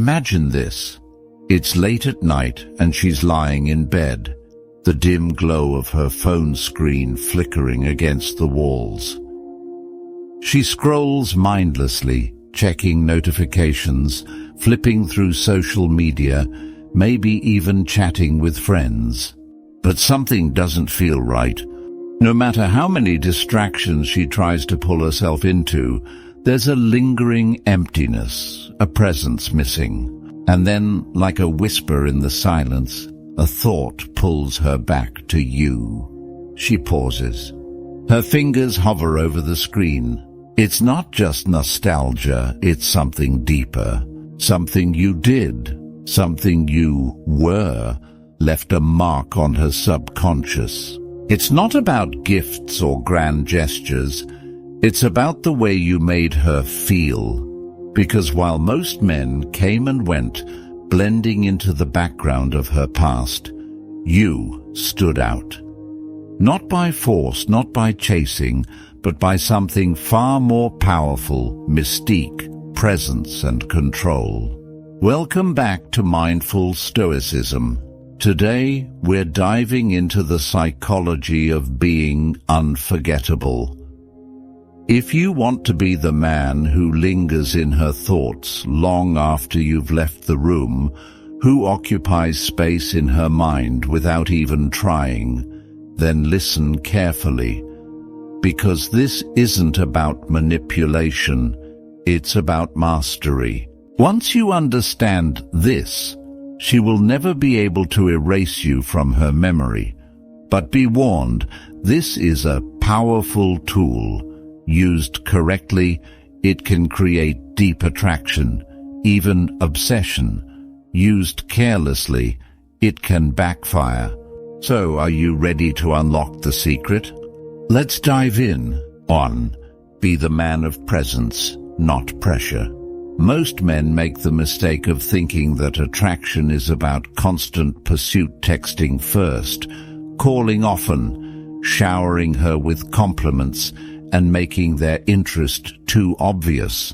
Imagine this. It's late at night and she's lying in bed, the dim glow of her phone screen flickering against the walls. She scrolls mindlessly, checking notifications, flipping through social media, maybe even chatting with friends. But something doesn't feel right. No matter how many distractions she tries to pull herself into, there's a lingering emptiness, a presence missing. And then, like a whisper in the silence, a thought pulls her back to you. She pauses. Her fingers hover over the screen. It's not just nostalgia, it's something deeper. Something you did, something you were, left a mark on her subconscious. It's not about gifts or grand gestures. It's about the way you made her feel. Because while most men came and went, blending into the background of her past, you stood out. Not by force, not by chasing, but by something far more powerful: mystique, presence, and control. Welcome back to Mindful Stoicism. Today, we're diving into the psychology of being unforgettable. If you want to be the man who lingers in her thoughts long after you've left the room, who occupies space in her mind without even trying, then listen carefully. Because this isn't about manipulation, it's about mastery. Once you understand this, she will never be able to erase you from her memory. But be warned, this is a powerful tool. Used correctly, it can create deep attraction, even obsession. Used carelessly, it can backfire. So, are you ready to unlock the secret? Let's dive in. 1. Be the man of presence, not pressure. Most men make the mistake of thinking that attraction is about constant pursuit, texting first, calling often, showering her with compliments, and making their interest too obvious.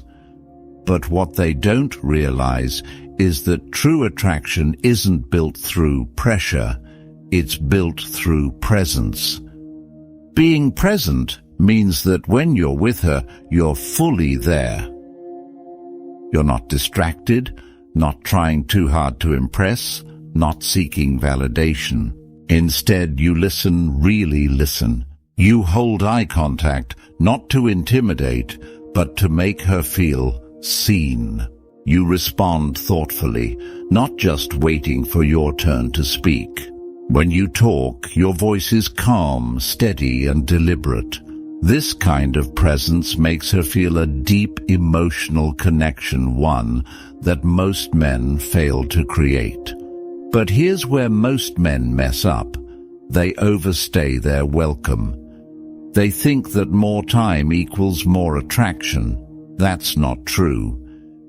But what they don't realize is that true attraction isn't built through pressure, it's built through presence. Being present means that when you're with her, you're fully there. You're not distracted, not trying too hard to impress, not seeking validation. Instead, you listen, really listen. You hold eye contact, not to intimidate, but to make her feel seen. You respond thoughtfully, not just waiting for your turn to speak. When you talk, your voice is calm, steady, and deliberate. This kind of presence makes her feel a deep emotional connection, one that most men fail to create. But here's where most men mess up. They overstay their welcome. They think that more time equals more attraction. That's not true.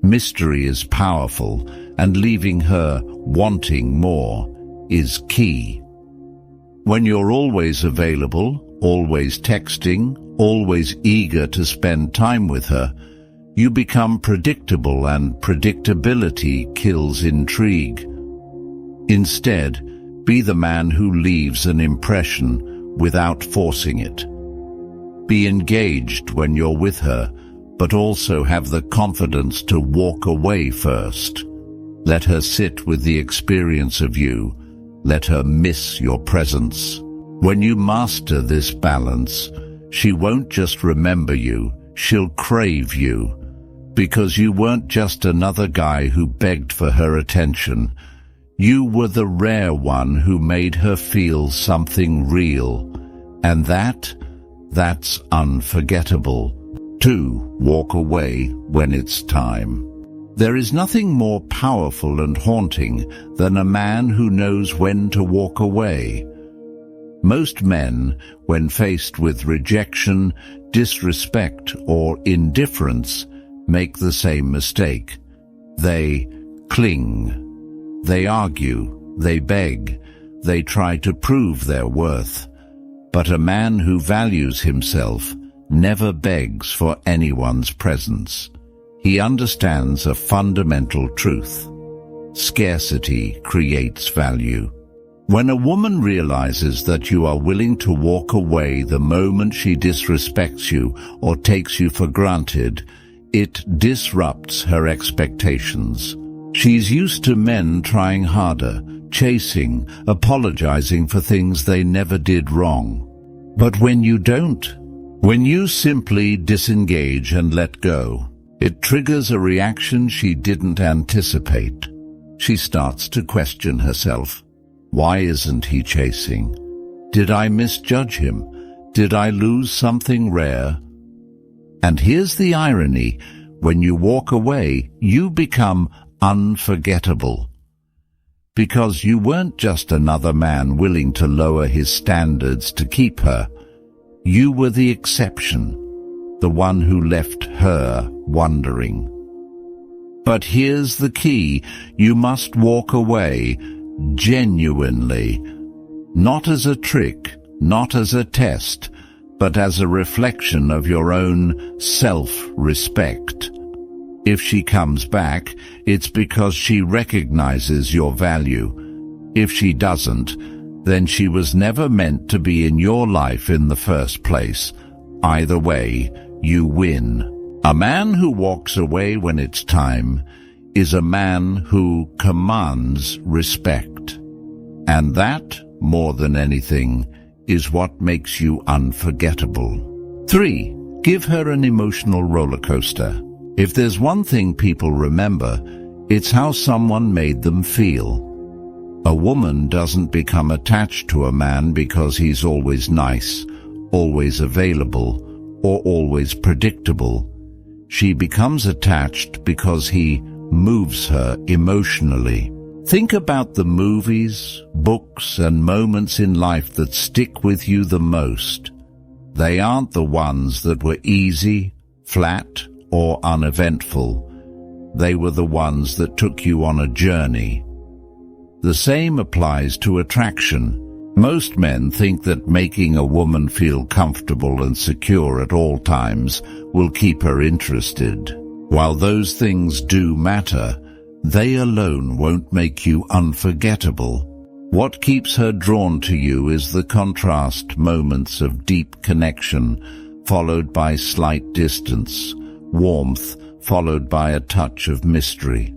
Mystery is powerful, and leaving her wanting more is key. When you're always available, always texting, always eager to spend time with her, you become predictable, and predictability kills intrigue. Instead, be the man who leaves an impression without forcing it. Be engaged when you're with her, but also have the confidence to walk away first. Let her sit with the experience of you. Let her miss your presence. When you master this balance, she won't just remember you, she'll crave you. Because you weren't just another guy who begged for her attention. You were the rare one who made her feel something real. And that's unforgettable. 2. Walk away when it's time. There is nothing more powerful and haunting than a man who knows when to walk away. Most men, when faced with rejection, disrespect, or indifference, make the same mistake. They cling. They argue. They beg. They try to prove their worth. But a man who values himself never begs for anyone's presence. He understands a fundamental truth. Scarcity creates value. When a woman realizes that you are willing to walk away the moment she disrespects you or takes you for granted, it disrupts her expectations. She's used to men trying harder, chasing, apologizing for things they never did wrong. But when you don't, when you simply disengage and let go, it triggers a reaction she didn't anticipate. She starts to question herself. Why isn't he chasing? Did I misjudge him? Did I lose something rare? And here's the irony. When you walk away, you become unforgettable. Because you weren't just another man willing to lower his standards to keep her. You were the exception, the one who left her wondering. But here's the key. You must walk away genuinely, not as a trick, not as a test, but as a reflection of your own self-respect. If she comes back, it's because she recognizes your value. If she doesn't, then she was never meant to be in your life in the first place. Either way, you win. A man who walks away when it's time is a man who commands respect. And that, more than anything, is what makes you unforgettable. 3. Give her an emotional roller coaster. If there's one thing people remember, it's how someone made them feel. A woman doesn't become attached to a man because he's always nice, always available, or always predictable. She becomes attached because he moves her emotionally. Think about the movies, books, and moments in life that stick with you the most. They aren't the ones that were easy, flat, or uneventful. They were the ones that took you on a journey. The same applies to attraction. Most men think that making a woman feel comfortable and secure at all times will keep her interested. While those things do matter, they alone won't make you unforgettable. What keeps her drawn to you is the contrast moments of deep connection, followed by slight distance, warmth, followed by a touch of mystery.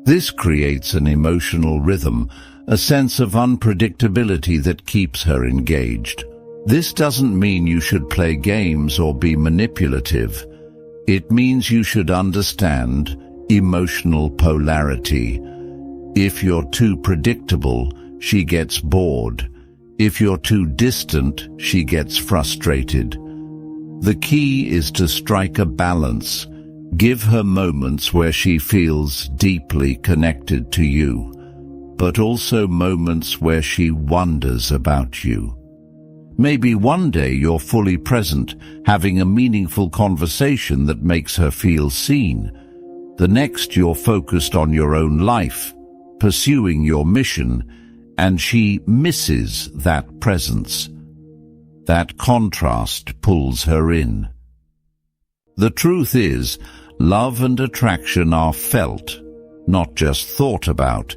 This creates an emotional rhythm, a sense of unpredictability that keeps her engaged. This doesn't mean you should play games or be manipulative. It means you should understand emotional polarity. If you're too predictable, she gets bored. If you're too distant, she gets frustrated. The key is to strike a balance. Give her moments where she feels deeply connected to you, but also moments where she wonders about you. Maybe one day you're fully present, having a meaningful conversation that makes her feel seen. The next you're focused on your own life, pursuing your mission, and she misses that presence. That contrast pulls her in. The truth is, love and attraction are felt, not just thought about.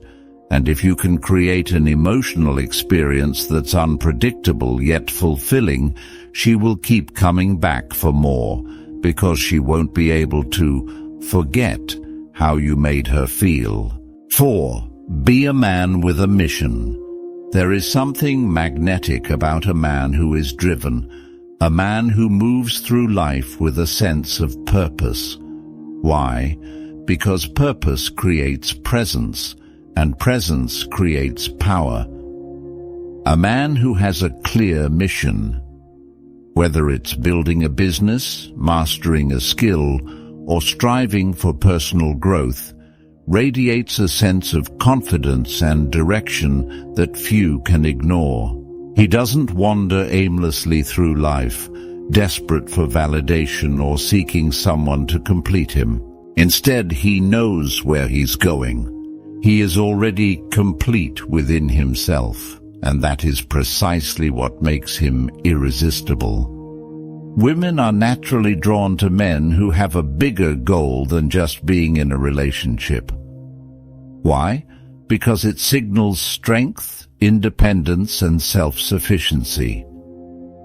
And if you can create an emotional experience that's unpredictable yet fulfilling, she will keep coming back for more, because she won't be able to forget how you made her feel. 4. Be a man with a mission. There is something magnetic about a man who is driven, a man who moves through life with a sense of purpose. Why? Because purpose creates presence, and presence creates power. A man who has a clear mission, whether it's building a business, mastering a skill, or striving for personal growth, radiates a sense of confidence and direction that few can ignore. He doesn't wander aimlessly through life, desperate for validation or seeking someone to complete him. Instead, he knows where he's going. He is already complete within himself, and that is precisely what makes him irresistible. Women are naturally drawn to men who have a bigger goal than just being in a relationship. Why? Because it signals strength, independence, and self-sufficiency.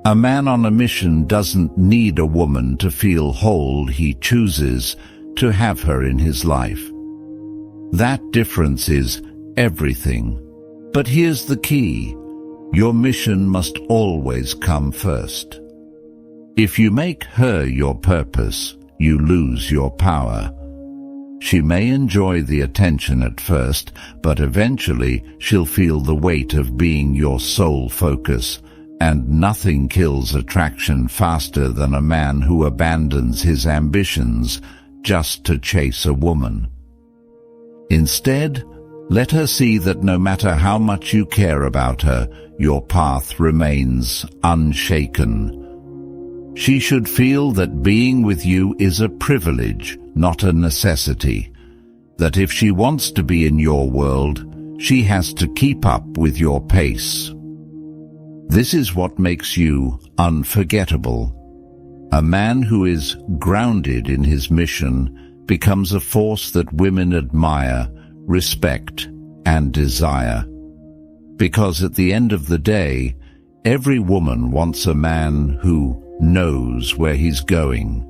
A man on a mission doesn't need a woman to feel whole. He chooses to have her in his life. That difference is everything. But here's the key. Your mission must always come first. If you make her your purpose, you lose your power. She may enjoy the attention at first, but eventually she'll feel the weight of being your sole focus, and nothing kills attraction faster than a man who abandons his ambitions just to chase a woman. Instead, let her see that no matter how much you care about her, your path remains unshaken. She should feel that being with you is a privilege, not a necessity. That if she wants to be in your world, she has to keep up with your pace. This is what makes you unforgettable. A man who is grounded in his mission becomes a force that women admire, respect, and desire. Because at the end of the day, every woman wants a man who knows where he's going.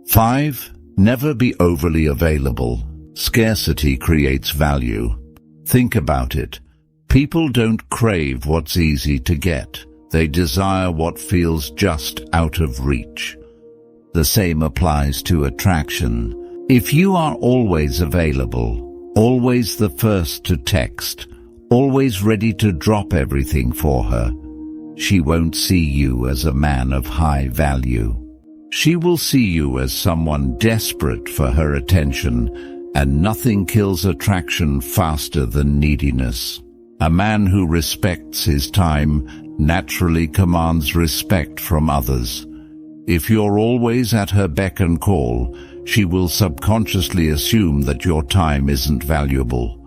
5. Never be overly available. Scarcity creates value. Think about it. People don't crave what's easy to get. They desire what feels just out of reach. The same applies to attraction. If you are always available, always the first to text, always ready to drop everything for her, she won't see you as a man of high value. She will see you as someone desperate for her attention, and nothing kills attraction faster than neediness. A man who respects his time naturally commands respect from others. If you're always at her beck and call, she will subconsciously assume that your time isn't valuable.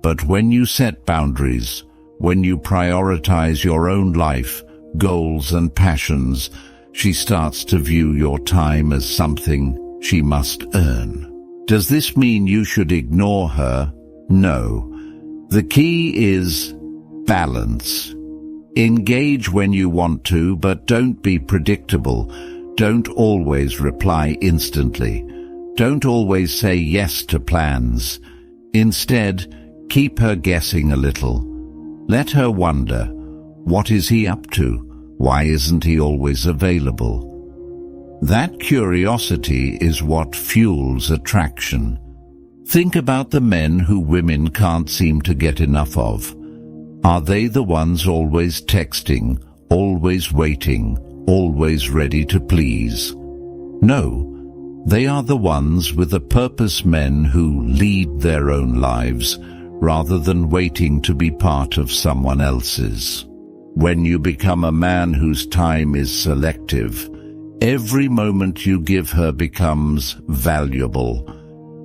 But when you set boundaries, when you prioritize your own life, goals and passions, she starts to view your time as something she must earn. Does this mean you should ignore her? No. The key is balance. Engage when you want to, but don't be predictable. Don't always reply instantly. Don't always say yes to plans. Instead, keep her guessing a little. Let her wonder, what is he up to? Why isn't he always available? That curiosity is what fuels attraction. Think about the men who women can't seem to get enough of. Are they the ones always texting, always waiting, always ready to please? No, they are the ones with a purpose, men who lead their own lives rather than waiting to be part of someone else's. When you become a man whose time is selective, every moment you give her becomes valuable,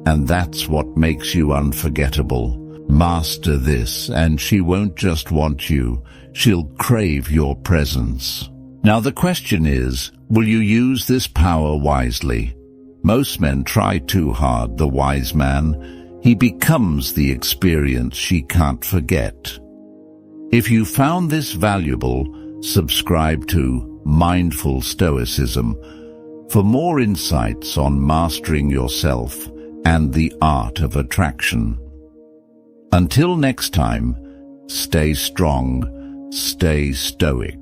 and that's what makes you unforgettable. Master this, and she won't just want you, she'll crave your presence. Now the question is, will you use this power wisely? Most men try too hard. The wise man, he becomes the experience she can't forget. If you found this valuable, subscribe to Mindful Stoicism for more insights on mastering yourself and the art of attraction. Until next time, stay strong, stay stoic.